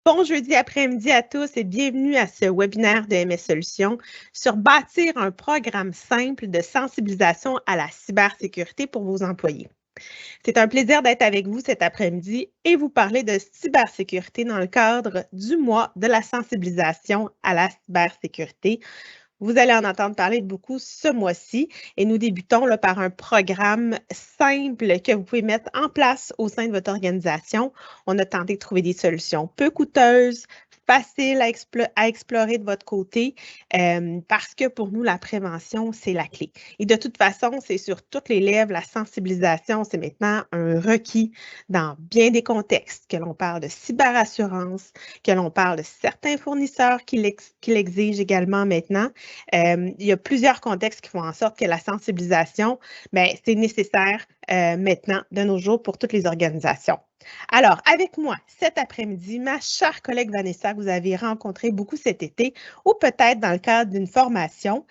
Bon jeudi après-midi à tous et bienvenue à ce webinaire de MS Solutions sur bâtir un programme simple de sensibilisation à la cybersécurité pour vos employés. C'est un plaisir d'être avec vous cet après-midi et vous parler de cybersécurité dans le cadre du mois de la sensibilisation à la cybersécurité. Vous allez en entendre parler beaucoup ce mois-ci et nous débutons là, par un programme simple que vous pouvez mettre en place au sein de votre organisation. On a tenté de trouver des solutions peu coûteuses, faciles à explorer de votre côté parce que pour nous, la prévention, c'est la clé. Et de toute façon, c'est sur toutes les lèvres, la sensibilisation, c'est maintenant un requis dans bien des contextes, que l'on parle de cyberassurance, que l'on parle de certains fournisseurs qui l'exigent également maintenant. Il y a plusieurs contextes qui font en sorte que la sensibilisation, c'est nécessaire maintenant, de nos jours, pour toutes les organisations. Alors, avec moi cet après-midi, ma chère collègue Vanessa, que vous avez rencontrée beaucoup cet été, ou peut-être dans le cadre d'une formation.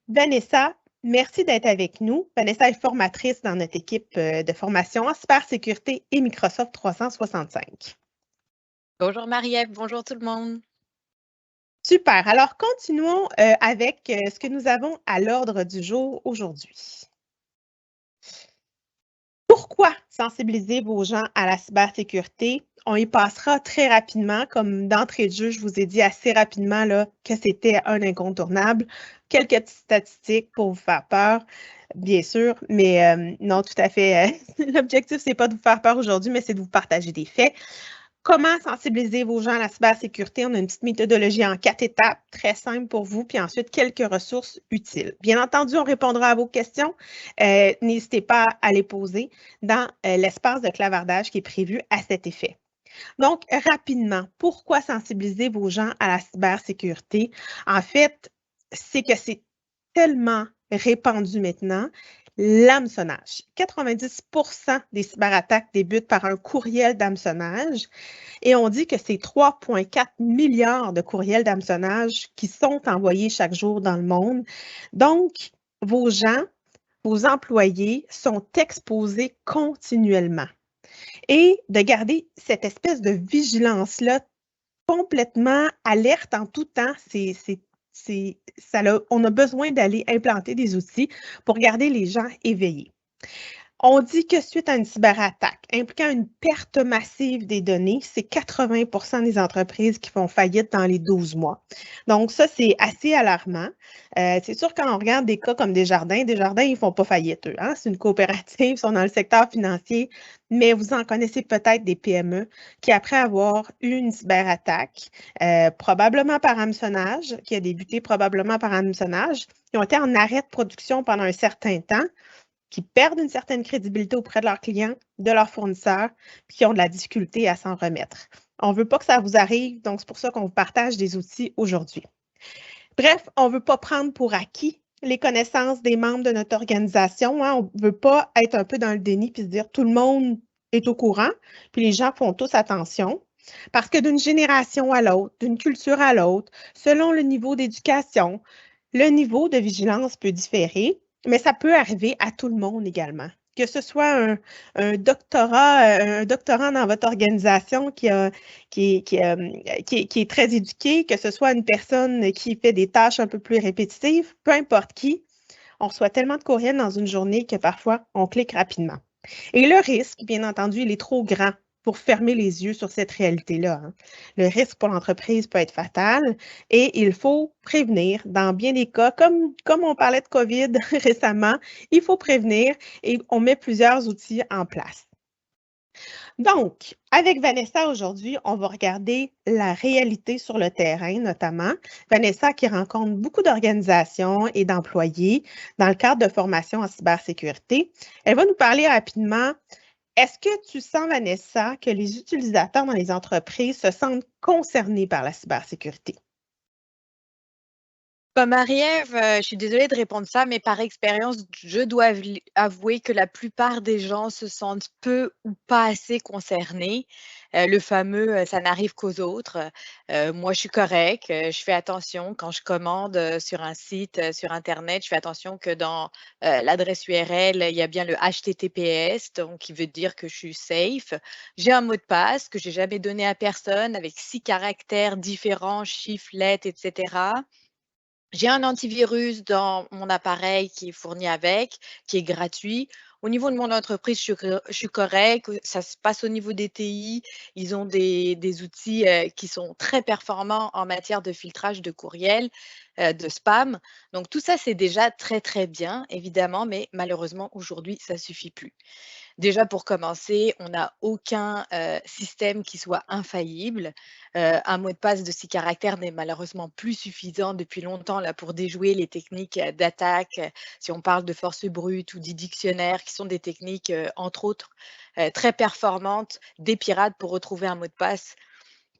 Vanessa, merci d'être avec nous. Vanessa est formatrice dans notre équipe de formation en cybersécurité et Microsoft 365. Bonjour Marie-Ève, bonjour tout le monde. Super. Alors, continuons avec ce que nous avons à l'ordre du jour aujourd'hui. Pourquoi sensibiliser vos gens à la cybersécurité? On y passera très rapidement, comme d'entrée de jeu, je vous ai dit assez rapidement là, que c'était un incontournable. Quelques petites statistiques pour vous faire peur, bien sûr, mais non, tout à fait. L'objectif, c'est pas de vous faire peur aujourd'hui, mais c'est de vous partager des faits. Comment sensibiliser vos gens à la cybersécurité? On a une petite méthodologie en 4 étapes, très simple pour vous, puis ensuite quelques ressources utiles. Bien entendu, on répondra à vos questions. N'hésitez pas à les poser dans l'espace de clavardage qui est prévu à cet effet. Donc, rapidement, pourquoi sensibiliser vos gens à la cybersécurité? En fait, c'est que c'est tellement répandu maintenant. L'hameçonnage. 90% des cyberattaques débutent par un courriel d'hameçonnage et on dit que c'est 3,4 milliards de courriels d'hameçonnage qui sont envoyés chaque jour dans le monde. Donc, vos gens, vos employés sont exposés continuellement. Et de garder cette espèce de vigilance-là complètement alerte en tout temps, on a besoin d'aller implanter des outils pour garder les gens éveillés. On dit que suite à une cyberattaque impliquant une perte massive des données, c'est 80% des entreprises qui font faillite dans les 12 mois. Donc ça, c'est assez alarmant. C'est sûr, quand on regarde des cas comme Desjardins, ils ne font pas faillite, eux. Hein? C'est une coopérative, ils sont dans le secteur financier, mais vous en connaissez peut-être des PME qui, après avoir eu une cyberattaque, probablement par hameçonnage, qui a débuté probablement par hameçonnage, qui ont été en arrêt de production pendant un certain temps, qui perdent une certaine crédibilité auprès de leurs clients, de leurs fournisseurs, puis qui ont de la difficulté à s'en remettre. On ne veut pas que ça vous arrive, donc c'est pour ça qu'on vous partage des outils aujourd'hui. Bref, on ne veut pas prendre pour acquis les connaissances des membres de notre organisation. Hein. On ne veut pas être un peu dans le déni puis se dire tout le monde est au courant, puis les gens font tous attention. Parce que d'une génération à l'autre, d'une culture à l'autre, selon le niveau d'éducation, le niveau de vigilance peut différer, mais ça peut arriver à tout le monde également. Que ce soit un doctorant dans votre organisation qui est très éduqué, que ce soit une personne qui fait des tâches un peu plus répétitives, peu importe qui, on reçoit tellement de courriels dans une journée que parfois, on clique rapidement. Et le risque, bien entendu, il est trop grand pour fermer les yeux sur cette réalité-là. Hein. Le risque pour l'entreprise peut être fatal et il faut prévenir. Dans bien des cas, comme on parlait de COVID récemment, il faut prévenir et on met plusieurs outils en place. Donc, avec Vanessa aujourd'hui, on va regarder la réalité sur le terrain, notamment. Vanessa qui rencontre beaucoup d'organisations et d'employés dans le cadre de formation en cybersécurité. Elle va nous parler rapidement. Est-ce que tu sens, Vanessa, que les utilisateurs dans les entreprises se sentent concernés par la cybersécurité? Bah, Marie-Ève, je suis désolée de répondre ça, mais par expérience, je dois avouer que la plupart des gens se sentent peu ou pas assez concernés. Le fameux, «ça n'arrive qu'aux autres». Moi, je suis correcte, je fais attention quand je commande, sur un site, sur internet, je fais attention que dans, l'adresse URL, il y a bien le HTTPS, donc qui veut dire que je suis safe. J'ai un mot de passe que j'ai jamais donné à personne avec 6 caractères différents, chiffres, lettres et cetera. J'ai un antivirus dans mon appareil qui est fourni avec, qui est gratuit. Au niveau de mon entreprise, je suis correcte. Ça se passe au niveau des TI. Ils ont des outils qui sont très performants en matière de filtrage de courriel, de spam. Donc tout ça, c'est déjà très, très bien, évidemment, mais malheureusement, aujourd'hui, ça ne suffit plus. Déjà pour commencer, on n'a aucun, système qui soit infaillible. Un mot de passe de 6 caractères n'est malheureusement plus suffisant depuis longtemps là pour déjouer les techniques, d'attaque, si on parle de force brute ou d'e-dictionnaire qui sont des techniques, entre autres, très performantes des pirates pour retrouver un mot de passe.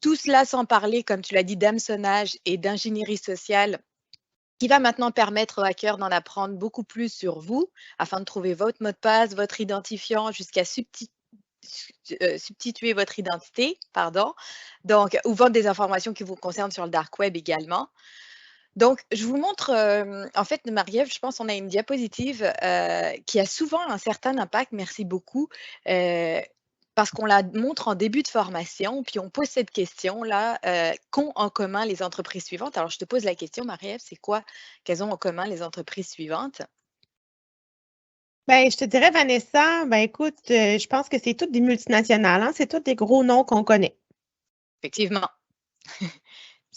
Tout cela sans parler, comme tu l'as dit, d'hameçonnage et d'ingénierie sociale qui va maintenant permettre aux hackers d'en apprendre beaucoup plus sur vous, afin de trouver votre mot de passe, votre identifiant, jusqu'à substituer votre identité, pardon, donc ou vendre des informations qui vous concernent sur le dark web également. Donc je vous montre, en fait, Marie-Ève, je pense on a une diapositive, qui a souvent un certain impact, merci beaucoup, heu, parce qu'on la montre en début de formation, puis on pose cette question-là, qu'ont en commun les entreprises suivantes? Alors je te pose la question, Marie-Ève, c'est quoi qu'elles ont en commun les entreprises suivantes? Ben, je te dirais, Vanessa, ben écoute, je pense que c'est toutes des multinationales, hein, c'est tous des gros noms qu'on connaît. Effectivement.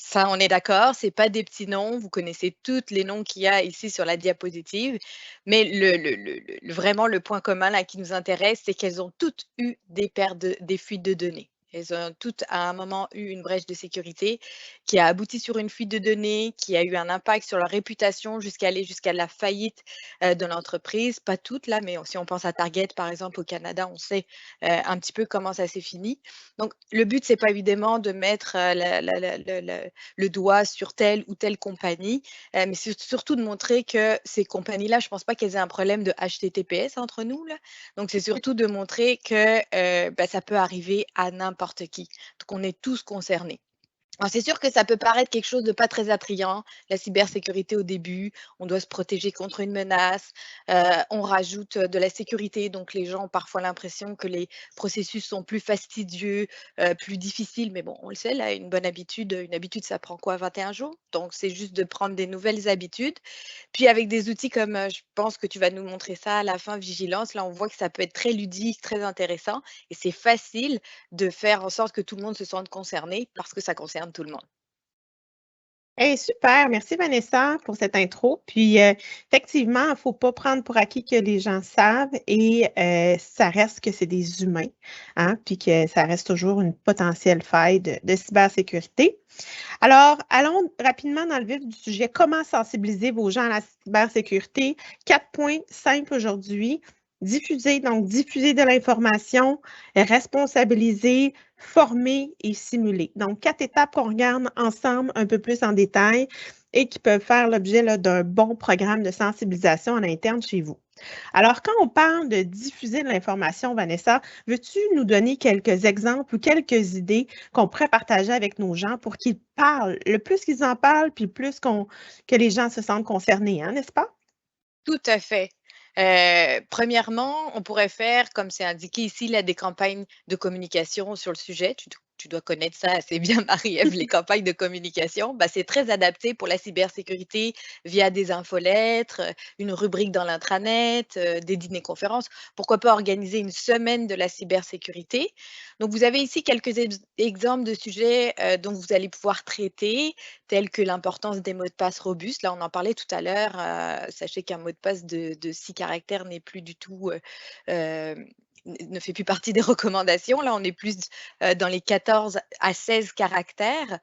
Ça, on est d'accord, c'est pas des petits noms, vous connaissez toutes les noms qu'il y a ici sur la diapositive, mais vraiment le point commun là qui nous intéresse, c'est qu'elles ont toutes eu des fuites de données. Elles ont toutes à un moment eu une brèche de sécurité qui a abouti sur une fuite de données, qui a eu un impact sur leur réputation jusqu'à aller jusqu'à la faillite, de l'entreprise. Pas toutes là, mais si on pense à Target par exemple au Canada, on sait, un petit peu comment ça s'est fini. Donc le but, c'est pas évidemment de mettre, le doigt sur telle ou telle compagnie, mais c'est surtout de montrer que ces compagnies-là, je ne pense pas qu'elles aient un problème de HTTPS entre nous là. Donc c'est surtout de montrer que, bah, ça peut arriver à n'importe qui. Donc on est tous concernés. Alors c'est sûr que ça peut paraître quelque chose de pas très attrayant, la cybersécurité au début. On doit se protéger contre une menace, on rajoute, de la sécurité, donc les gens ont parfois l'impression que les processus sont plus fastidieux, plus difficiles, mais bon, on le sait là, une habitude ça prend quoi? 21 jours? Donc c'est juste de prendre des nouvelles habitudes. Puis avec des outils comme, je pense que tu vas nous montrer ça à la fin, Vigilance, là on voit que ça peut être très ludique, très intéressant et c'est facile de faire en sorte que tout le monde se sente concerné parce que ça concerne tout le monde. Hey, super, merci Vanessa pour cette intro. Puis effectivement, il ne faut pas prendre pour acquis que les gens savent et ça reste que c'est des humains, hein, puis que ça reste toujours une potentielle faille de cybersécurité. Alors, allons rapidement dans le vif du sujet. Comment sensibiliser vos gens à la cybersécurité? 4 points simples aujourd'hui. Diffuser de l'information, responsabiliser, former et simuler. Donc, 4 étapes qu'on regarde ensemble un peu plus en détail et qui peuvent faire l'objet là, d'un bon programme de sensibilisation en interne chez vous. Alors, quand on parle de diffuser de l'information, Vanessa, veux-tu nous donner quelques exemples ou quelques idées qu'on pourrait partager avec nos gens pour qu'ils parlent? Le plus qu'ils en parlent, puis le plus que les gens se sentent concernés, hein, n'est-ce pas? Tout à fait. Premièrement, on pourrait faire, comme c'est indiqué ici, là, des campagnes de communication sur le sujet. Tu dois connaître ça assez bien, Marie-Ève, les campagnes de communication. Bah, c'est très adapté pour la cybersécurité via des infolettres, une rubrique dans l'intranet, des dîners-conférences. Pourquoi pas organiser une semaine de la cybersécurité? Donc, vous avez ici quelques exemples de sujets dont vous allez pouvoir traiter, tels que l'importance des mots de passe robustes. Là, on en parlait tout à l'heure. Sachez qu'un mot de passe de 6 caractères n'est plus du tout, ne fait plus partie des recommandations. Là, on est plus dans les 14 à 16 caractères.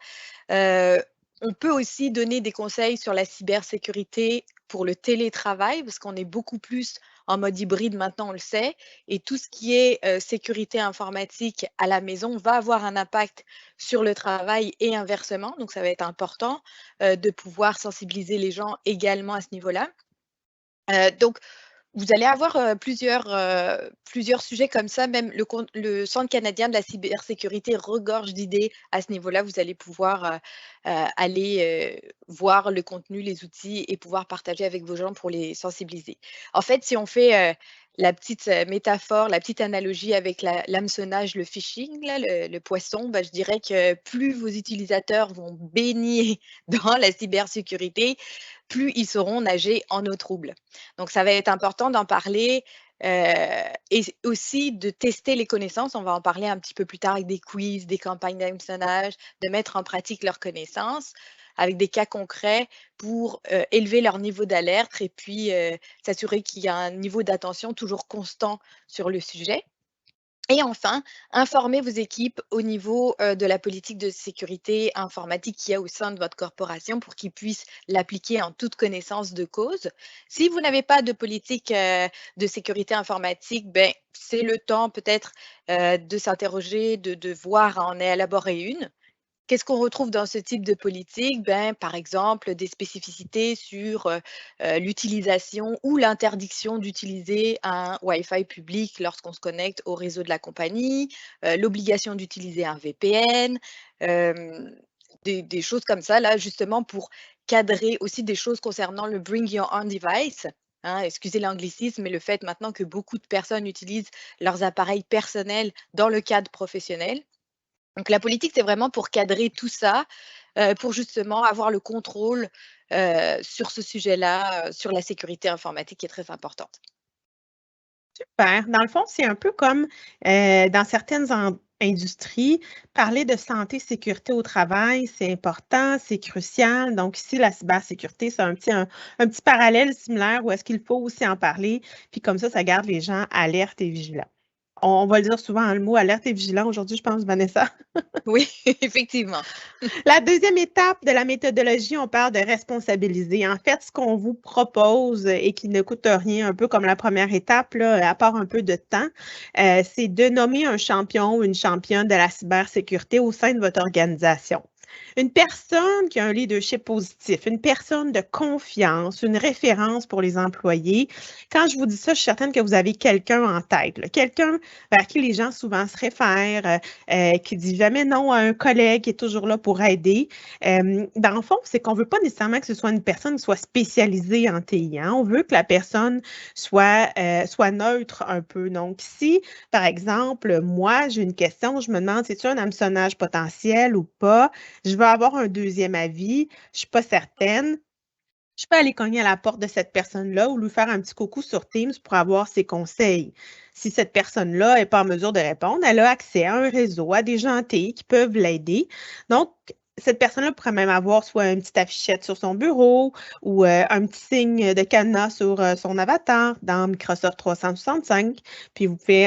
On peut aussi donner des conseils sur la cybersécurité pour le télétravail, parce qu'on est beaucoup plus en mode hybride maintenant, on le sait, et tout ce qui est sécurité informatique à la maison va avoir un impact sur le travail et inversement. Donc, ça va être important de pouvoir sensibiliser les gens également à ce niveau-là. Donc, vous allez avoir plusieurs sujets comme ça, même le Centre canadien de la cybersécurité regorge d'idées à ce niveau-là. Vous allez pouvoir aller voir le contenu, les outils et pouvoir partager avec vos gens pour les sensibiliser. En fait, si on fait la petite métaphore, la petite analogie avec l'hameçonnage, le phishing, là, le poisson, bah, je dirais que plus vos utilisateurs vont baigner dans la cybersécurité, plus ils sauront nager en eau trouble. Donc, ça va être important d'en parler et aussi de tester les connaissances. On va en parler un petit peu plus tard avec des quiz, des campagnes d'hameçonnage, de mettre en pratique leurs connaissances avec des cas concrets pour élever leur niveau d'alerte et puis s'assurer qu'il y a un niveau d'attention toujours constant sur le sujet. Et enfin, informez vos équipes au niveau de la politique de sécurité informatique qu'il y a au sein de votre corporation pour qu'ils puissent l'appliquer en toute connaissance de cause. Si vous n'avez pas de politique de sécurité informatique, ben, c'est le temps peut-être de s'interroger, de voir à en élaborer une. Qu'est-ce qu'on retrouve dans ce type de politique? Ben, par exemple, des spécificités sur l'utilisation ou l'interdiction d'utiliser un Wi-Fi public lorsqu'on se connecte au réseau de la compagnie, l'obligation d'utiliser un VPN, des choses comme ça, là, justement pour cadrer aussi des choses concernant le Bring Your Own Device. Hein, excusez l'anglicisme, mais le fait maintenant que beaucoup de personnes utilisent leurs appareils personnels dans le cadre professionnel. Donc la politique, c'est vraiment pour cadrer tout ça, pour justement avoir le contrôle, sur ce sujet-là, sur la sécurité informatique qui est très importante. Super. Dans le fond, c'est un peu comme dans certaines industries, parler de santé, sécurité au travail, c'est important, c'est crucial. Donc ici, la cybersécurité, c'est un petit parallèle similaire où est-ce qu'il faut aussi en parler. Puis comme ça garde les gens alertes et vigilants. On va le dire souvent, le mot alerte et vigilant aujourd'hui, je pense, Vanessa. Oui, effectivement. La deuxième étape de la méthodologie, on parle de responsabiliser. En fait, ce qu'on vous propose et qui ne coûte rien, un peu comme la première étape, là, à part un peu de temps, c'est de nommer un champion ou une championne de la cybersécurité au sein de votre organisation. Une personne qui a un leadership positif, une personne de confiance, une référence pour les employés. Quand je vous dis ça, je suis certaine que vous avez quelqu'un en tête, quelqu'un vers qui les gens souvent se réfèrent, qui dit jamais non à un collègue qui est toujours là pour aider. Dans le fond, c'est qu'on ne veut pas nécessairement que ce soit une personne qui soit spécialisée en TI. Hein? On veut que la personne soit neutre un peu. Donc, si, par exemple, moi, j'ai une question, je me demande, c'est-tu un hameçonnage potentiel ou pas? Je veux avoir un deuxième avis, je ne suis pas certaine. Je peux aller cogner à la porte de cette personne-là ou lui faire un petit coucou sur Teams pour avoir ses conseils. Si cette personne-là n'est pas en mesure de répondre, elle a accès à un réseau, à des gens qui peuvent l'aider. Donc, cette personne-là pourrait même avoir soit une petite affichette sur son bureau ou un petit signe de cadenas sur son avatar dans Microsoft 365. Puis vous pouvez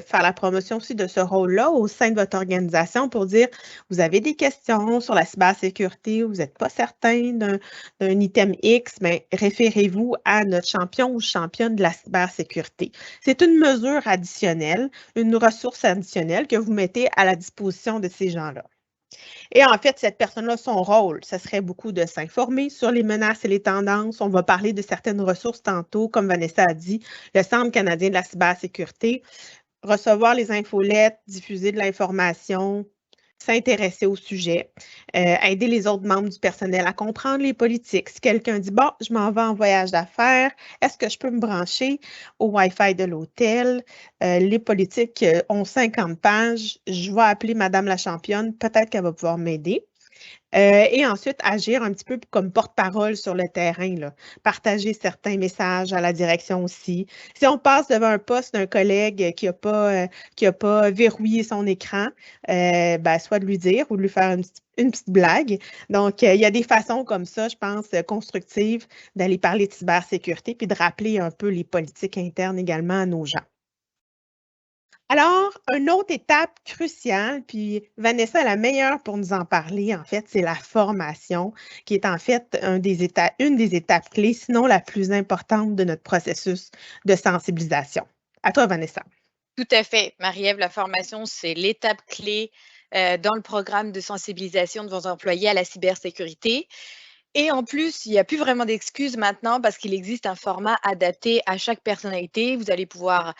faire la promotion aussi de ce rôle-là au sein de votre organisation pour dire, vous avez des questions sur la cybersécurité, vous n'êtes pas certain d'un item X, mais référez-vous à notre champion ou championne de la cybersécurité. C'est une mesure additionnelle, une ressource additionnelle que vous mettez à la disposition de ces gens-là. Et en fait, cette personne-là, son rôle, ce serait beaucoup de s'informer sur les menaces et les tendances. On va parler de certaines ressources tantôt, comme Vanessa a dit, le Centre canadien de la cybersécurité, recevoir les infolettes, diffuser de l'information, s'intéresser au sujet, aider les autres membres du personnel à comprendre les politiques. Si quelqu'un dit, bon, je m'en vais en voyage d'affaires, est-ce que je peux me brancher au Wi-Fi de l'hôtel? Les politiques ont 50 pages, je vais appeler Madame la championne, peut-être qu'elle va pouvoir m'aider. Et ensuite, agir un petit peu comme porte-parole sur le terrain, là. Partager certains messages à la direction aussi. Si on passe devant un poste d'un collègue qui n'a pas verrouillé son écran, ben, soit de lui dire ou de lui faire une petite blague. Donc, il y a des façons comme ça, je pense, constructives d'aller parler de cybersécurité puis de rappeler un peu les politiques internes également à nos gens. Alors, une autre étape cruciale, puis Vanessa est la meilleure pour nous en parler, en fait, c'est la formation, qui est en fait une des étapes clés, sinon la plus importante de notre processus de sensibilisation. À toi, Vanessa. Tout à fait, Marie-Ève, la formation, c'est l'étape clé dans le programme de sensibilisation de vos employés à la cybersécurité. Et en plus, il n'y a plus vraiment d'excuses maintenant parce qu'il existe un format adapté à chaque personnalité. Vous allez pouvoir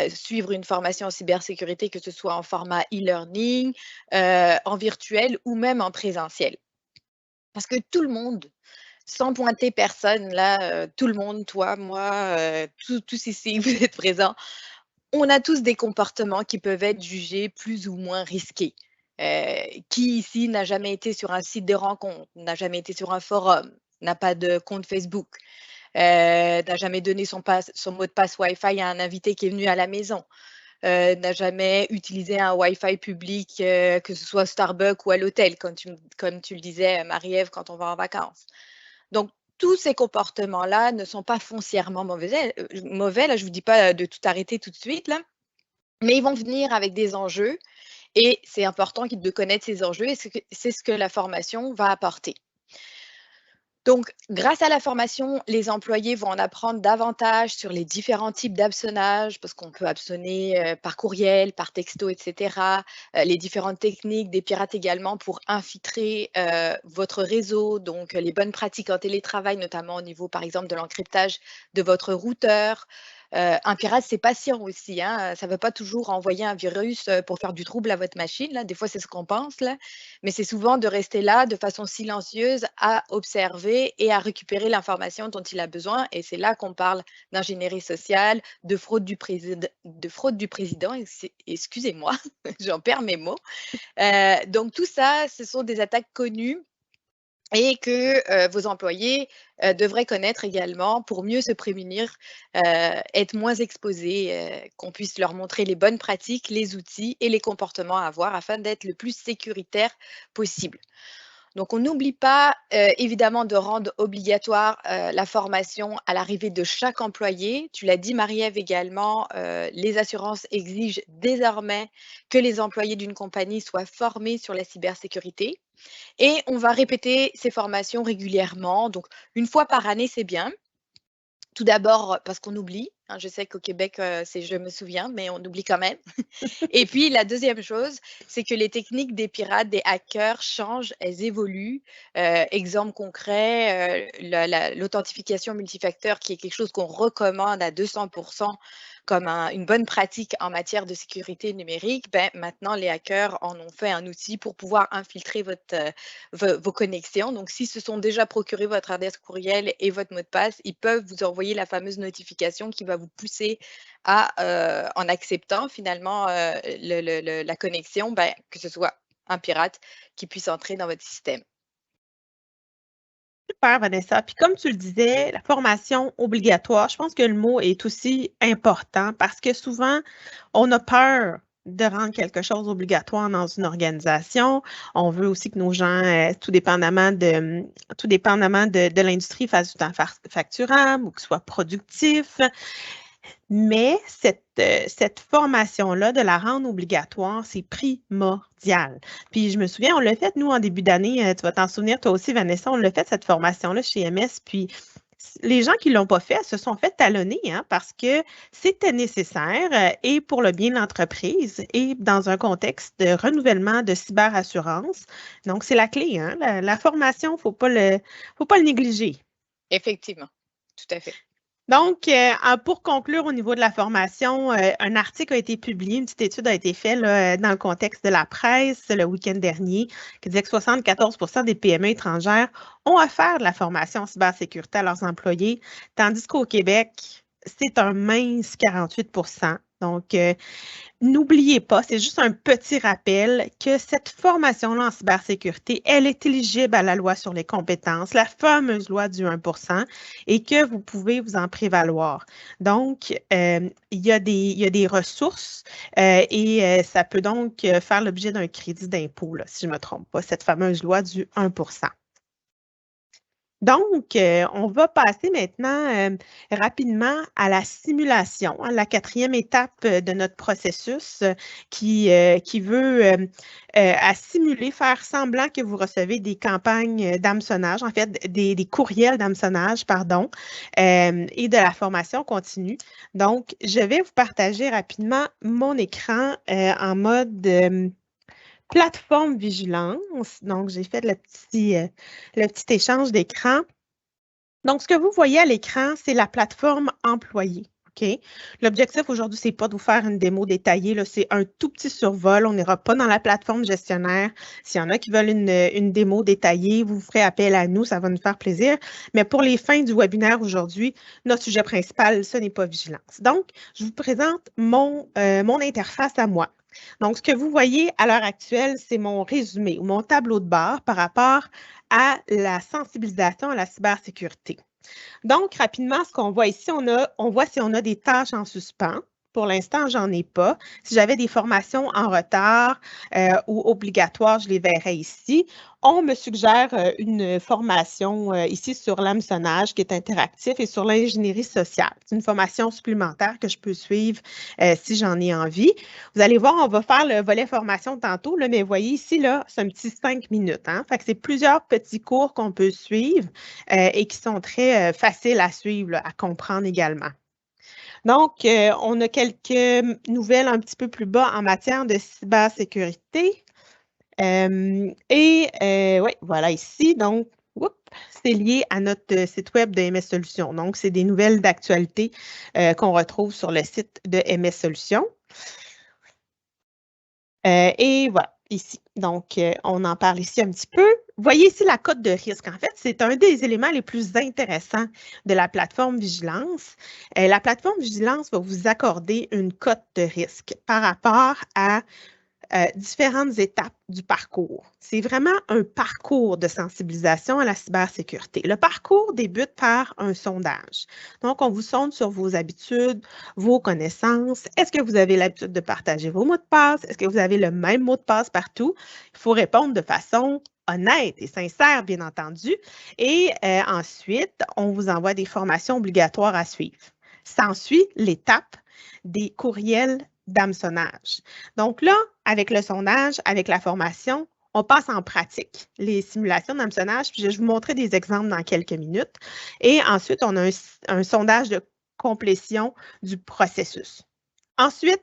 suivre une formation en cybersécurité, que ce soit en format e-learning, en virtuel ou même en présentiel. Parce que tout le monde, sans pointer personne, là, tout le monde, toi, moi, tous ici, vous êtes présents, on a tous des comportements qui peuvent être jugés plus ou moins risqués. Qui ici n'a jamais été sur un site de rencontre, n'a jamais été sur un forum, n'a pas de compte Facebook, n'a jamais donné son mot de passe Wi-Fi à un invité qui est venu à la maison, n'a jamais utilisé un Wi-Fi public, que ce soit au Starbucks ou à l'hôtel, comme tu le disais, Marie-Ève, quand on va en vacances. Donc, tous ces comportements-là ne sont pas foncièrement mauvais. Là, je ne vous dis pas de tout arrêter tout de suite, là, mais ils vont venir avec des enjeux et c'est important de connaître ces enjeux et c'est ce que la formation va apporter. Donc, grâce à la formation, les employés vont en apprendre davantage sur les différents types d'hameçonnage, parce qu'on peut hameçonner par courriel, par texto, etc. Les différentes techniques des pirates également pour infiltrer votre réseau, donc les bonnes pratiques en télétravail, notamment au niveau, par exemple, de l'encryptage de votre routeur. Un pirate, c'est patient aussi, hein. Ça ne veut pas toujours envoyer un virus pour faire du trouble à votre machine, là. Des fois, c'est ce qu'on pense, là. Mais c'est souvent de rester là de façon silencieuse à observer et à récupérer l'information dont il a besoin. Et c'est là qu'on parle d'ingénierie sociale, de fraude du président, excusez-moi, j'en perds mes mots. Donc tout ça, ce sont des attaques connues et que vos employés devraient connaître également pour mieux se prémunir, être moins exposés, qu'on puisse leur montrer les bonnes pratiques, les outils et les comportements à avoir afin d'être le plus sécuritaire possible. Donc, on n'oublie pas évidemment de rendre obligatoire la formation à l'arrivée de chaque employé. Tu l'as dit, Marie-Ève, également, les assurances exigent désormais que les employés d'une compagnie soient formés sur la cybersécurité. Et on va répéter ces formations régulièrement. Donc, une fois par année, c'est bien. Tout d'abord, parce qu'on oublie, hein. Je sais qu'au Québec, je me souviens, mais on oublie quand même. Et puis la deuxième chose, c'est que les techniques des pirates, des hackers changent, elles évoluent. Exemple concret, l'authentification multifacteur qui est quelque chose qu'on recommande à 200 comme une bonne pratique en matière de sécurité numérique. Maintenant, les hackers en ont fait un outil pour pouvoir infiltrer vos connexions. Donc, s'ils se sont déjà procuré votre adresse courriel et votre mot de passe, ils peuvent vous envoyer la fameuse notification qui va vous pousser à, en acceptant finalement la connexion, que ce soit un pirate qui puisse entrer dans votre système. Super, Vanessa. Puis comme tu le disais, la formation obligatoire, je pense que le mot est aussi important parce que souvent, on a peur de rendre quelque chose obligatoire dans une organisation. On veut aussi que nos gens, tout dépendamment de l'industrie, fassent du temps facturable ou qu'ils soient productifs. Mais cette formation-là, de la rendre obligatoire, c'est primordial. Puis je me souviens, on l'a fait, nous, en début d'année, tu vas t'en souvenir, toi aussi, Vanessa, on l'a fait, cette formation-là chez MS. Puis les gens qui ne l'ont pas fait se sont fait talonner, hein, parce que c'était nécessaire et pour le bien de l'entreprise et dans un contexte de renouvellement de cyberassurance. Donc, c'est la clé, hein. La formation, il ne faut pas le négliger. Effectivement, tout à fait. Donc, pour conclure au niveau de la formation, un article a été publié, une petite étude a été faite là, dans le contexte de la presse le week-end dernier qui disait que 74 des PME étrangères ont offert de la formation en cybersécurité à leurs employés, tandis qu'au Québec, c'est un mince 48 Donc, n'oubliez pas, c'est juste un petit rappel que cette formation-là en cybersécurité, elle est éligible à la loi sur les compétences, la fameuse loi du 1 et que vous pouvez vous en prévaloir. Donc, il y a des ressources et ça peut donc faire l'objet d'un crédit d'impôt, si je ne me trompe pas, cette fameuse loi du 1 . Donc, on va passer maintenant rapidement à la simulation, hein, la 4e étape de notre processus qui veut à simuler, faire semblant que vous recevez des campagnes d'hameçonnage, en fait, des courriels d'hameçonnage, pardon, et de la formation continue. Donc, je vais vous partager rapidement mon écran en mode plateforme vigilance. Donc, j'ai fait le petit échange d'écran. Donc, ce que vous voyez à l'écran, c'est la plateforme employée. OK? L'objectif aujourd'hui, ce n'est pas de vous faire une démo détaillée. C'est un tout petit survol. On n'ira pas dans la plateforme gestionnaire. S'il y en a qui veulent une démo détaillée, vous ferez appel à nous. Ça va nous faire plaisir. Mais pour les fins du webinaire aujourd'hui, notre sujet principal, ce n'est pas vigilance. Donc, je vous présente mon interface à moi. Donc, ce que vous voyez à l'heure actuelle, c'est mon résumé ou mon tableau de bord par rapport à la sensibilisation à la cybersécurité. Donc, rapidement, ce qu'on voit ici, on voit si on a des tâches en suspens. Pour l'instant, j'en ai pas. Si j'avais des formations en retard ou obligatoires, je les verrais ici. On me suggère une formation ici sur l'hameçonnage qui est interactif et sur l'ingénierie sociale. C'est une formation supplémentaire que je peux suivre si j'en ai envie. Vous allez voir, on va faire le volet formation tantôt, là, mais vous voyez ici, là, c'est un petit 5 minutes. Hein? Fait que c'est plusieurs petits cours qu'on peut suivre et qui sont très faciles à suivre, là, à comprendre également. Donc, on a quelques nouvelles un petit peu plus bas en matière de cybersécurité. Oui, voilà ici. Donc, c'est lié à notre site web de MS Solutions. Donc, c'est des nouvelles d'actualité qu'on retrouve sur le site de MS Solutions. Et voilà, ici. Donc, on en parle ici un petit peu. Vous voyez ici la cote de risque. En fait, c'est un des éléments les plus intéressants de la plateforme Vigilance. La plateforme Vigilance va vous accorder une cote de risque par rapport à différentes étapes du parcours. C'est vraiment un parcours de sensibilisation à la cybersécurité. Le parcours débute par un sondage. Donc, on vous sonde sur vos habitudes, vos connaissances. Est-ce que vous avez l'habitude de partager vos mots de passe? Est-ce que vous avez le même mot de passe partout? Il faut répondre de façon honnête et sincère, bien entendu. Et ensuite, on vous envoie des formations obligatoires à suivre. S'ensuit l'étape des courriels d'hameçonnage. Donc là, avec le sondage, avec la formation, on passe en pratique les simulations d'hameçonnage. Puis je vais vous montrer des exemples dans quelques minutes. Et ensuite, on a un sondage de complétion du processus. Ensuite,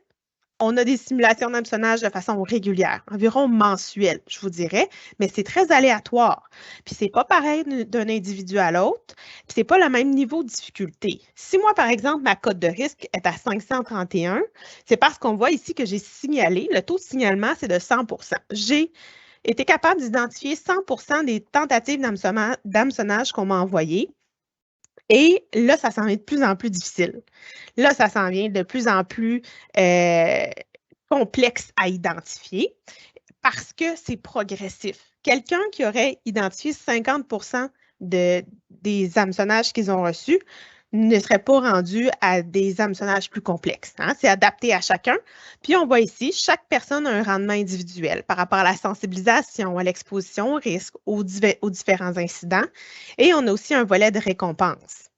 on a des simulations d'hameçonnage de façon régulière, environ mensuelle, je vous dirais, mais c'est très aléatoire. Puis c'est pas pareil d'un individu à l'autre, puis c'est pas le même niveau de difficulté. Si moi, par exemple, ma cote de risque est à 531, c'est parce qu'on voit ici que j'ai signalé, le taux de signalement, c'est de 100 %. J'ai été capable d'identifier 100 % des tentatives d'hameçonnage qu'on m'a envoyées. Et là, ça s'en vient de plus en plus difficile. Là, ça s'en vient de plus en plus complexe à identifier parce que c'est progressif. Quelqu'un qui aurait identifié 50 % des hameçonnages qu'ils ont reçus ne serait pas rendu à des hameçonnages plus complexes. Hein? C'est adapté à chacun. Puis on voit ici, chaque personne a un rendement individuel par rapport à la sensibilisation, à l'exposition au risque, aux différents incidents. Et on a aussi un volet de récompense.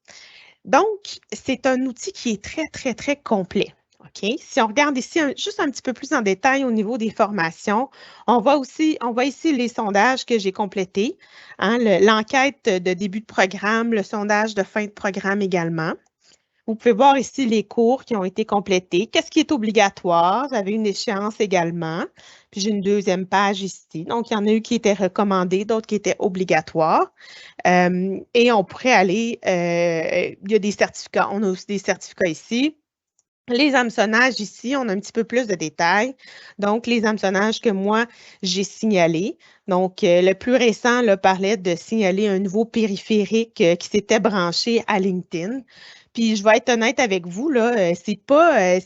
Donc, c'est un outil qui est très, très, très complet. OK? Si on regarde ici juste un petit peu plus en détail au niveau des formations, on voit ici les sondages que j'ai complétés, hein, l'enquête de début de programme, le sondage de fin de programme également. Vous pouvez voir ici les cours qui ont été complétés. Qu'est-ce qui est obligatoire? J'avais une échéance également. Puis j'ai une deuxième page ici. Donc, il y en a eu qui étaient recommandés, d'autres qui étaient obligatoires. Et on pourrait aller, il y a des certificats. On a aussi des certificats ici. Les hameçonnages ici, on a un petit peu plus de détails. Donc, les hameçonnages que moi, j'ai signalés. Donc, le plus récent là, parlait de signaler un nouveau périphérique qui s'était branché à LinkedIn. Puis je vais être honnête avec vous, là, c'est pas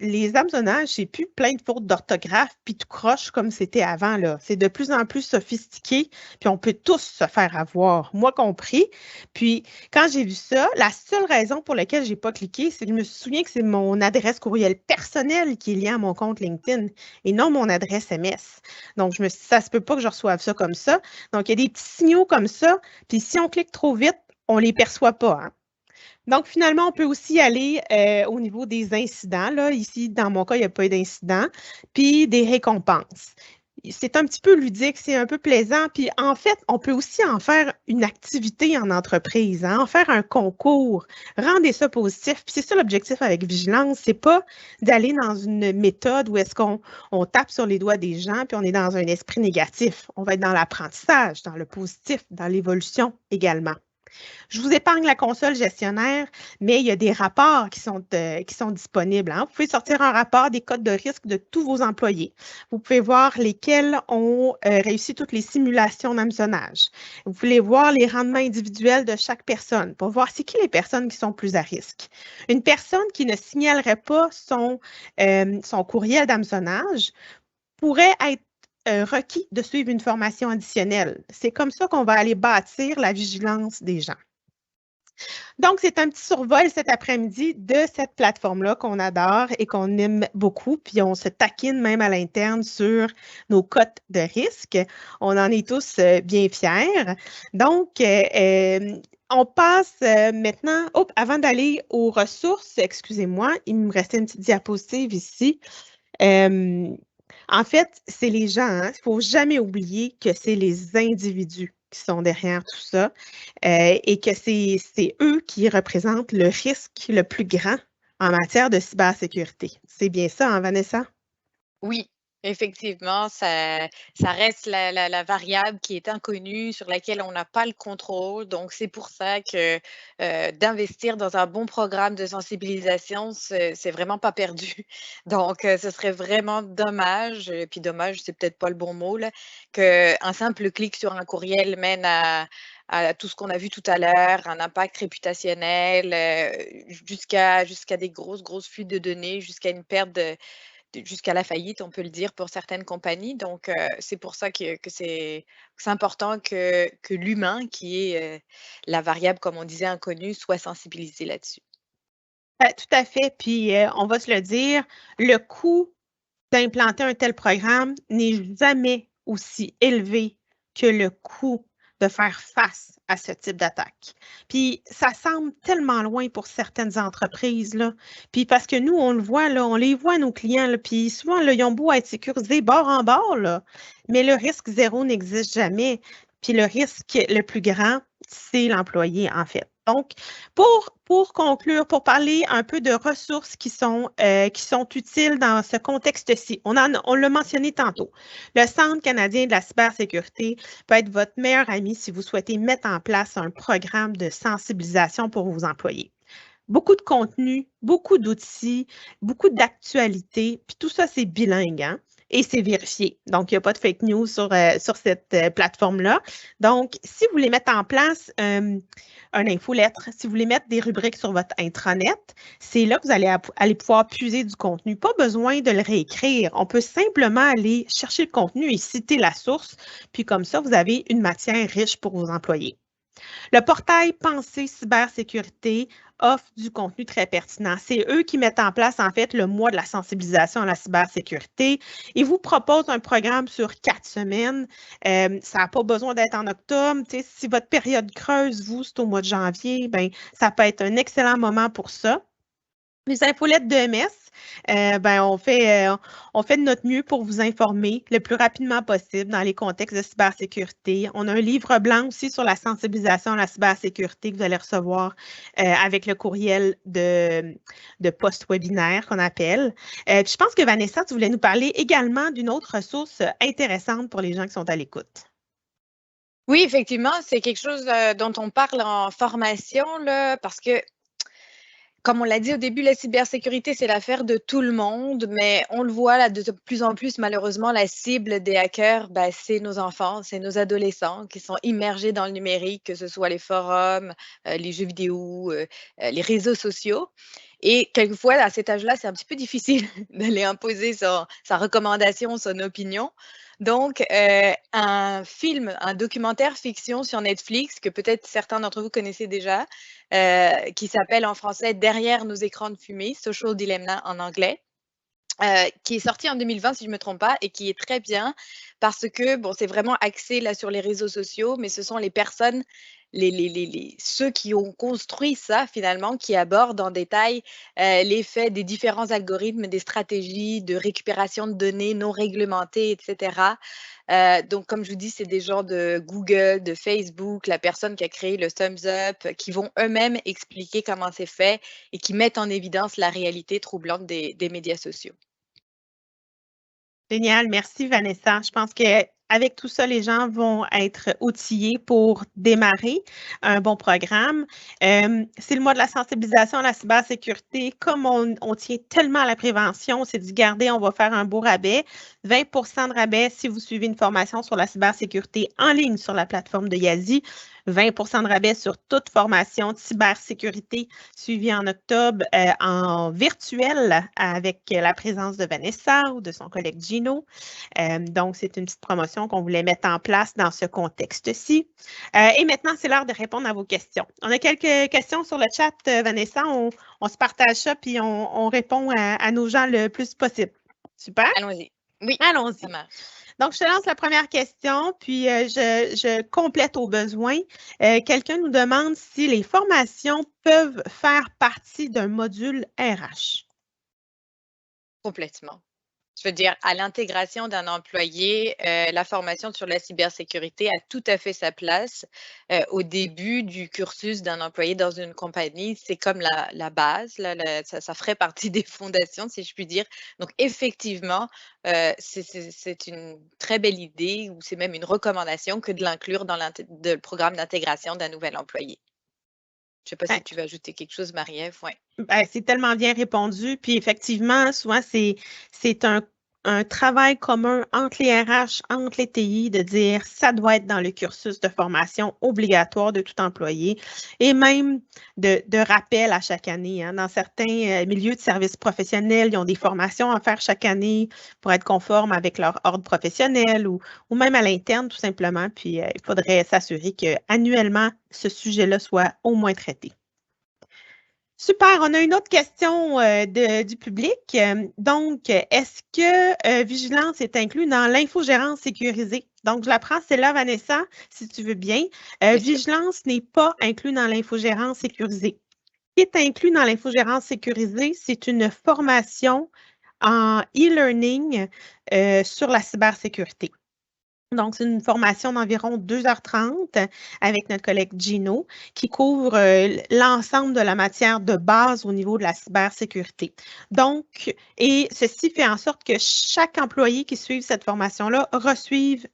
les hameçonnages, c'est plus plein de fautes d'orthographe puis tout croche comme c'était avant, là. C'est de plus en plus sophistiqué, puis on peut tous se faire avoir, moi compris. Puis quand j'ai vu ça, la seule raison pour laquelle j'ai pas cliqué, c'est que je me souviens que c'est mon adresse courriel personnelle qui est liée à mon compte LinkedIn et non mon adresse MS. Donc je me suis dit, ça se peut pas que je reçoive ça comme ça. Donc il y a des petits signaux comme ça, puis si on clique trop vite, on les perçoit pas, hein. Donc, finalement, on peut aussi aller au niveau des incidents. Là. Ici, dans mon cas, il n'y a pas eu d'incident. Puis des récompenses. C'est un petit peu ludique, c'est un peu plaisant. Puis en fait, on peut aussi en faire une activité en entreprise, hein, en faire un concours. Rendez ça positif. Puis c'est ça l'objectif avec Vigilance, c'est pas d'aller dans une méthode où est-ce qu'on tape sur les doigts des gens puis on est dans un esprit négatif. On va être dans l'apprentissage, dans le positif, dans l'évolution également. Je vous épargne la console gestionnaire, mais il y a des rapports qui sont disponibles, hein. Vous pouvez sortir un rapport des codes de risque de tous vos employés. Vous pouvez voir lesquels ont réussi toutes les simulations d'hameçonnage. Vous pouvez voir les rendements individuels de chaque personne pour voir c'est qui les personnes qui sont plus à risque. Une personne qui ne signalerait pas son courriel d'hameçonnage pourrait être requis de suivre une formation additionnelle. C'est comme ça qu'on va aller bâtir la vigilance des gens. Donc, c'est un petit survol cet après-midi de cette plateforme-là qu'on adore et qu'on aime beaucoup. Puis, on se taquine même à l'interne sur nos cotes de risque. On en est tous bien fiers. Donc, on passe maintenant, avant d'aller aux ressources, excusez-moi, il me restait une petite diapositive ici. En fait, c'est les gens, hein. Il ne faut jamais oublier que c'est les individus qui sont derrière tout ça et que c'est eux qui représentent le risque le plus grand en matière de cybersécurité. C'est bien ça, hein, Vanessa? Oui, effectivement, ça reste la variable qui est inconnue, sur laquelle on n'a pas le contrôle. Donc, c'est pour ça que d'investir dans un bon programme de sensibilisation, c'est vraiment pas perdu. Donc, ce serait vraiment dommage, puis dommage, c'est peut-être pas le bon mot, là, qu'un simple clic sur un courriel mène à tout ce qu'on a vu tout à l'heure, un impact réputationnel, jusqu'à des grosses fuites de données, jusqu'à une perte jusqu'à la faillite, on peut le dire pour certaines compagnies. Donc, c'est pour ça que c'est important que l'humain, qui est la variable, comme on disait, inconnue, soit sensibilisé là-dessus. Tout à fait. Puis, on va se le dire, le coût d'implanter un tel programme n'est jamais aussi élevé que le coût de faire face à ce type d'attaque. Puis ça semble tellement loin pour certaines entreprises, là. Puis parce que nous, on le voit, là, on les voit, nos clients, là, puis souvent, là, ils ont beau être sécurisés bord en bord, là, mais le risque zéro n'existe jamais. Puis le risque le plus grand, c'est l'employé, en fait. Donc, pour conclure, pour parler un peu de ressources qui sont utiles dans ce contexte-ci, on l'a mentionné tantôt. Le Centre canadien de la cybersécurité peut être votre meilleur ami si vous souhaitez mettre en place un programme de sensibilisation pour vos employés. Beaucoup de contenu, beaucoup d'outils, beaucoup d'actualités, puis tout ça, c'est bilingue, hein? Et c'est vérifié. Donc, il n'y a pas de fake news sur cette plateforme-là. Donc, si vous voulez mettre en place un infolettre, si vous voulez mettre des rubriques sur votre intranet, c'est là que vous allez pouvoir puiser du contenu. Pas besoin de le réécrire. On peut simplement aller chercher le contenu et citer la source. Puis comme ça, vous avez une matière riche pour vos employés. Le portail Pensée Cybersécurité offre du contenu très pertinent. C'est eux qui mettent en place, en fait, le mois de la sensibilisation à la cybersécurité. Ils vous proposent un programme sur 4 semaines. Ça n'a pas besoin d'être en octobre. Si votre période creuse, vous, c'est au mois de janvier, ben, ça peut être un excellent moment pour ça. Les infolettes de MS, on fait de notre mieux pour vous informer le plus rapidement possible dans les contextes de cybersécurité. On a un livre blanc aussi sur la sensibilisation à la cybersécurité que vous allez recevoir avec le courriel de post-webinaire qu'on appelle. Je pense que Vanessa, tu voulais nous parler également d'une autre ressource intéressante pour les gens qui sont à l'écoute. Oui, effectivement, c'est quelque chose dont on parle en formation, là, parce que Comme on l'a dit au début, la cybersécurité, c'est l'affaire de tout le monde, mais on le voit là de plus en plus, malheureusement, la cible des hackers, c'est nos enfants, c'est nos adolescents qui sont immergés dans le numérique, que ce soit les forums, les jeux vidéo, les réseaux sociaux. Et quelquefois, à cet âge-là, c'est un petit peu difficile d'aller imposer sa recommandation, son opinion. Donc, un documentaire fiction sur Netflix, que peut-être certains d'entre vous connaissez déjà, qui s'appelle en français Derrière nos écrans de fumée, Social Dilemma en anglais, qui est sorti en 2020 si je ne me trompe pas et qui est très bien parce que bon, c'est vraiment axé là sur les réseaux sociaux, mais ce sont les personnes, ceux qui ont construit ça finalement, qui abordent en détail l'effet des différents algorithmes, des stratégies de récupération de données non réglementées, etc. Donc, comme je vous dis, c'est des gens de Google, de Facebook, la personne qui a créé le Thumbs Up, qui vont eux-mêmes expliquer comment c'est fait et qui mettent en évidence la réalité troublante des médias sociaux. Génial, merci Vanessa. Je pense qu'avec tout ça, les gens vont être outillés pour démarrer un bon programme. C'est le mois de la sensibilisation à la cybersécurité. Comme on tient tellement à la prévention, c'est d'y garder, on va faire un beau rabais. 20 de rabais si vous suivez une formation sur la cybersécurité en ligne sur la plateforme de Yazi. 20 de rabais sur toute formation de cybersécurité suivie en octobre en virtuel avec la présence de Vanessa ou de son collègue Gino. Donc, c'est une petite promotion qu'on voulait mettre en place dans ce contexte-ci. Et maintenant, c'est l'heure de répondre à vos questions. On a quelques questions sur le chat, Vanessa. On se partage ça puis on répond à nos gens le plus possible. Super. Allons-y. Oui, allons-y. Ça marche. Donc, je te lance la première question, puis je complète au besoin. Quelqu'un nous demande si les formations peuvent faire partie d'un module RH. Complètement. Je veux dire, à l'intégration d'un employé, la formation sur la cybersécurité a tout à fait sa place. Au début du cursus d'un employé dans une compagnie, c'est comme la base, ça ferait partie des fondations, si je puis dire. Donc effectivement, c'est une très belle idée ou c'est même une recommandation que de l'inclure dans le programme d'intégration d'un nouvel employé. Je ne sais pas si tu veux ajouter quelque chose, Marie-Ève. Ouais. C'est tellement bien répondu. Puis effectivement, souvent, c'est un travail commun entre les RH, entre les TI, de dire ça doit être dans le cursus de formation obligatoire de tout employé et même de rappel à chaque année. Hein. Dans certains milieux de services professionnels, ils ont des formations à faire chaque année pour être conformes avec leur ordre professionnel ou même à l'interne, tout simplement. Puis il faudrait s'assurer qu'annuellement, ce sujet-là soit au moins traité. Super, on a une autre question du public. Donc, est-ce que vigilance est inclus dans l'infogérance sécurisée? Donc, je la prends, c'est là, Vanessa, si tu veux bien. Vigilance n'est pas inclus dans l'infogérance sécurisée. Ce qui est inclus dans l'infogérance sécurisée, c'est une formation en e-learning sur la cybersécurité. Donc, c'est une formation d'environ 2h30 avec notre collègue Gino qui couvre l'ensemble de la matière de base au niveau de la cybersécurité. Donc, et ceci fait en sorte que chaque employé qui suit cette formation-là reçoivent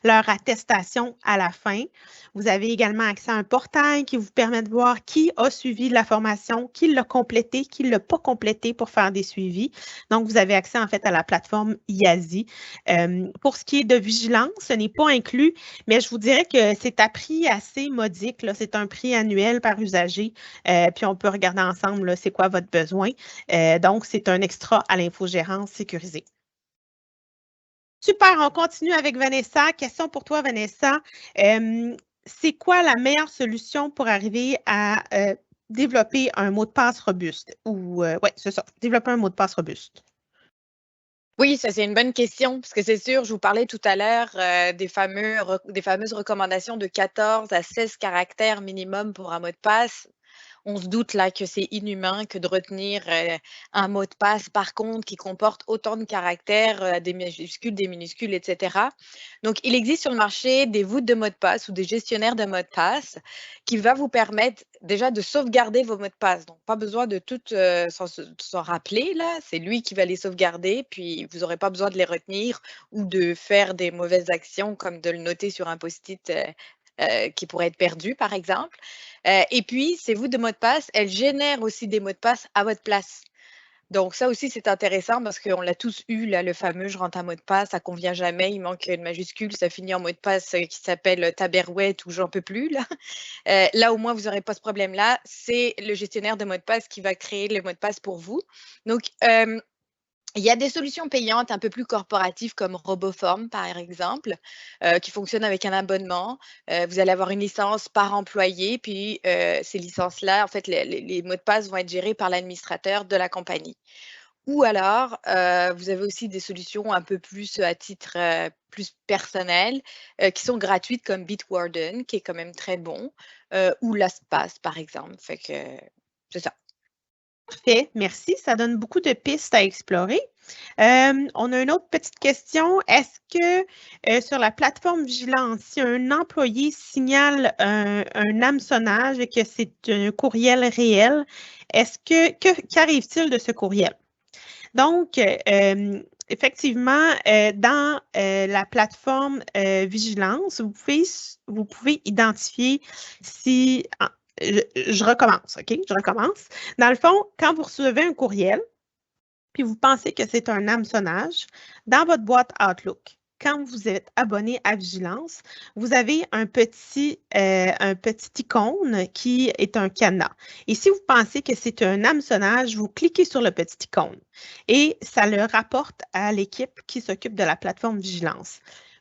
leur attestation à la fin. Vous avez également accès à un portail qui vous permet de voir qui a suivi la formation, qui l'a complété, qui ne l'a pas complété pour faire des suivis. Donc, vous avez accès en fait à la plateforme Yazi. Pour ce qui est de vigilance, ce n'est pas inclus, mais je vous dirais que c'est à prix assez modique. C'est un prix annuel par usager. Puis on peut regarder ensemble c'est quoi votre besoin. Donc, c'est un extra à l'infogérance sécurisée. Super, on continue avec Vanessa. Question pour toi, Vanessa. C'est quoi la meilleure solution pour arriver à développer un mot de passe robuste? Oui, c'est ça, développer un mot de passe robuste. Oui, ça c'est une bonne question, parce que c'est sûr, je vous parlais tout à l'heure des fameuses recommandations de 14 à 16 caractères minimum pour un mot de passe. On se doute là que c'est inhumain que de retenir un mot de passe, par contre, qui comporte autant de caractères, des majuscules, des minuscules, etc. Donc, il existe sur le marché des voûtes de mots de passe ou des gestionnaires de mots de passe qui va vous permettre déjà de sauvegarder vos mots de passe. Donc, pas besoin de tout s'en rappeler, là. C'est lui qui va les sauvegarder, puis vous n'aurez pas besoin de les retenir ou de faire des mauvaises actions comme de le noter sur un post-it qui pourraient être perdus, par exemple. Et puis, ces bouts de mots de passe, elles génèrent aussi des mots de passe à votre place. Donc ça aussi, c'est intéressant parce qu'on l'a tous eu, là, le fameux «je rentre un mot de passe, ça convient jamais, il manque une majuscule, ça finit en mot de passe, qui s'appelle tabarouette ou j'en peux plus», là. Là, au moins, vous n'aurez pas ce problème-là. C'est le gestionnaire de mots de passe qui va créer le mot de passe pour vous. Donc, il y a des solutions payantes un peu plus corporatives comme Roboform, par exemple, qui fonctionnent avec un abonnement. Vous allez avoir une licence par employé, puis ces licences-là, en fait, les mots de passe vont être gérés par l'administrateur de la compagnie. Ou alors, vous avez aussi des solutions un peu plus à titre, plus personnel, qui sont gratuites comme Bitwarden, qui est quand même très bon, ou LastPass, par exemple. Fait que c'est ça. Parfait, merci. Ça donne beaucoup de pistes à explorer. On a une autre petite question. Est-ce que sur la plateforme Vigilance, si un employé signale un hameçonnage et que c'est un courriel réel, qu'arrive-t-il de ce courriel? Donc, effectivement, dans la plateforme Vigilance, vous pouvez identifier si... je recommence, OK? Je recommence. Dans le fond, quand vous recevez un courriel, puis vous pensez que c'est un hameçonnage, dans votre boîte Outlook, quand vous êtes abonné à Vigilance, vous avez un petit icône qui est un cadenas. Et si vous pensez que c'est un hameçonnage, vous cliquez sur le petit icône et ça le rapporte à l'équipe qui s'occupe de la plateforme Vigilance.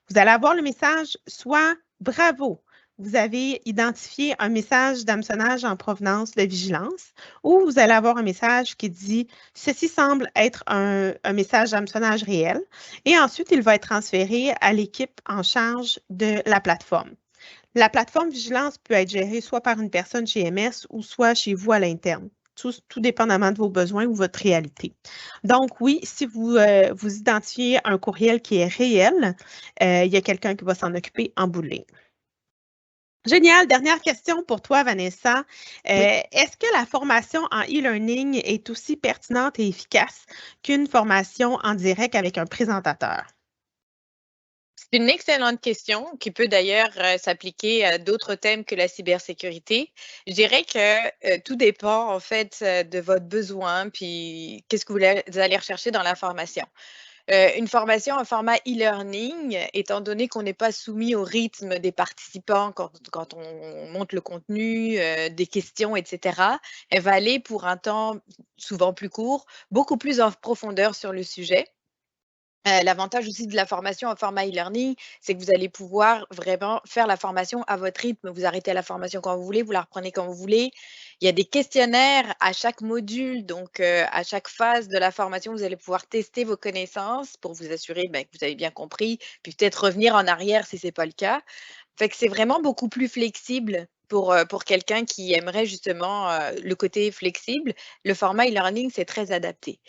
Vous allez avoir le message soit bravo, vous avez identifié un message d'hameçonnage en provenance de Vigilance, ou vous allez avoir un message qui dit « Ceci semble être un message d'hameçonnage réel » et ensuite, il va être transféré à l'équipe en charge de la plateforme. La plateforme Vigilance peut être gérée soit par une personne chez MS ou soit chez vous à l'interne, tout dépendamment de vos besoins ou votre réalité. Donc, oui, si vous identifiez un courriel qui est réel, il y a quelqu'un qui va s'en occuper en bout de ligne. Génial. Dernière question pour toi, Vanessa. Oui. Est-ce que la formation en e-learning est aussi pertinente et efficace qu'une formation en direct avec un présentateur? C'est une excellente question qui peut d'ailleurs s'appliquer à d'autres thèmes que la cybersécurité. Je dirais que tout dépend en fait de votre besoin, puis qu'est-ce que vous allez rechercher dans la formation. Une formation en format e-learning, étant donné qu'on n'est pas soumis au rythme des participants quand on monte le contenu, des questions, etc., elle va aller pour un temps souvent plus court, beaucoup plus en profondeur sur le sujet. L'avantage aussi de la formation en format e-learning, c'est que vous allez pouvoir vraiment faire la formation à votre rythme. Vous arrêtez la formation quand vous voulez, vous la reprenez quand vous voulez. Il y a des questionnaires à chaque module, donc à chaque phase de la formation, vous allez pouvoir tester vos connaissances pour vous assurer que vous avez bien compris, puis peut-être revenir en arrière si ce n'est pas le cas. Fait que c'est vraiment beaucoup plus flexible pour quelqu'un qui aimerait justement le côté flexible. Le format e-learning, c'est très adapté.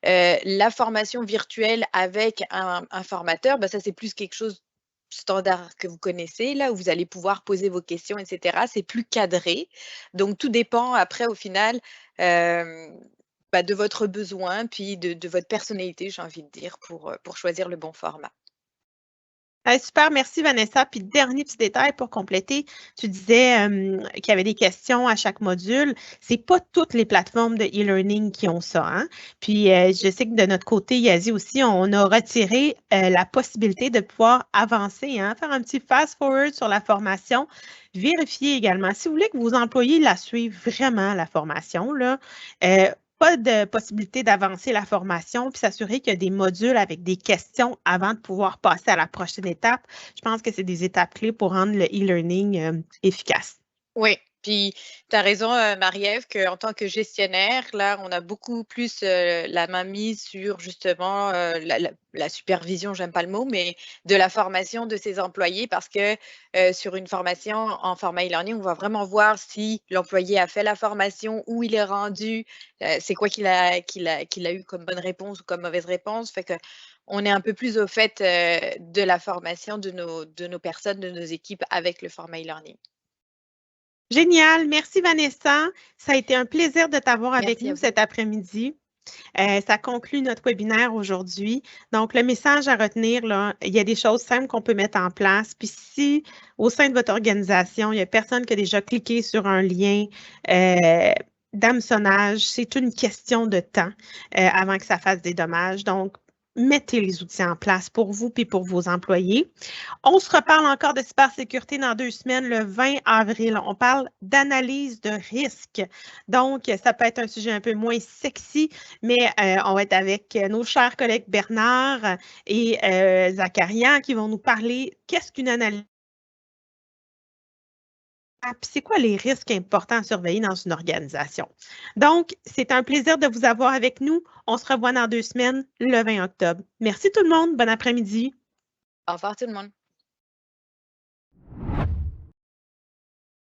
La formation virtuelle avec un formateur, ça, c'est plus quelque chose standard que vous connaissez, là, où vous allez pouvoir poser vos questions, et cetera. C'est plus cadré. Donc, tout dépend après, au final, de votre besoin, puis de votre personnalité, j'ai envie de dire, pour choisir le bon format. Super, merci Vanessa. Puis dernier petit détail pour compléter, tu disais qu'il y avait des questions à chaque module. C'est pas toutes les plateformes de e-learning qui ont ça, hein? Puis je sais que de notre côté, Yazi aussi, on a retiré la possibilité de pouvoir avancer, hein, faire un petit fast-forward sur la formation. Vérifier également, si vous voulez que vos employés la suivent vraiment, la formation, là, pas de possibilité d'avancer la formation, puis s'assurer qu'il y a des modules avec des questions avant de pouvoir passer à la prochaine étape. Je pense que c'est des étapes clés pour rendre le e-learning efficace. Oui, puis tu as raison, Marie-Ève, qu'en tant que gestionnaire, là, on a beaucoup plus la main mise sur justement la supervision, j'aime pas le mot, mais de la formation de ses employés parce que sur une formation en format e-learning, on va vraiment voir si l'employé a fait la formation, où il est rendu, c'est quoi qu'il a eu comme bonne réponse ou comme mauvaise réponse. Fait que on est un peu plus au fait de la formation de nos personnes, de nos équipes avec le format e-learning. Génial. Merci, Vanessa. Ça a été un plaisir de t'avoir avec Merci à nous vous. cet après-midi. Ça conclut notre webinaire aujourd'hui. Donc, le message à retenir, là, il y a des choses simples qu'on peut mettre en place. Puis si au sein de votre organisation, il n'y a personne qui a déjà cliqué sur un lien d'hameçonnage, c'est une question de temps avant que ça fasse des dommages. Donc, mettez les outils en place pour vous et pour vos employés. On se reparle encore de cybersécurité dans 2 semaines, le 20 avril. On parle d'analyse de risque. Donc, ça peut être un sujet un peu moins sexy, mais on va être avec nos chers collègues Bernard et Zacharian qui vont nous parler qu'est-ce qu'une analyse. Puis c'est quoi les risques importants à surveiller dans une organisation? Donc, c'est un plaisir de vous avoir avec nous. On se revoit dans 2 semaines, le 20 octobre. Merci tout le monde. Bon après-midi. Au revoir tout le monde.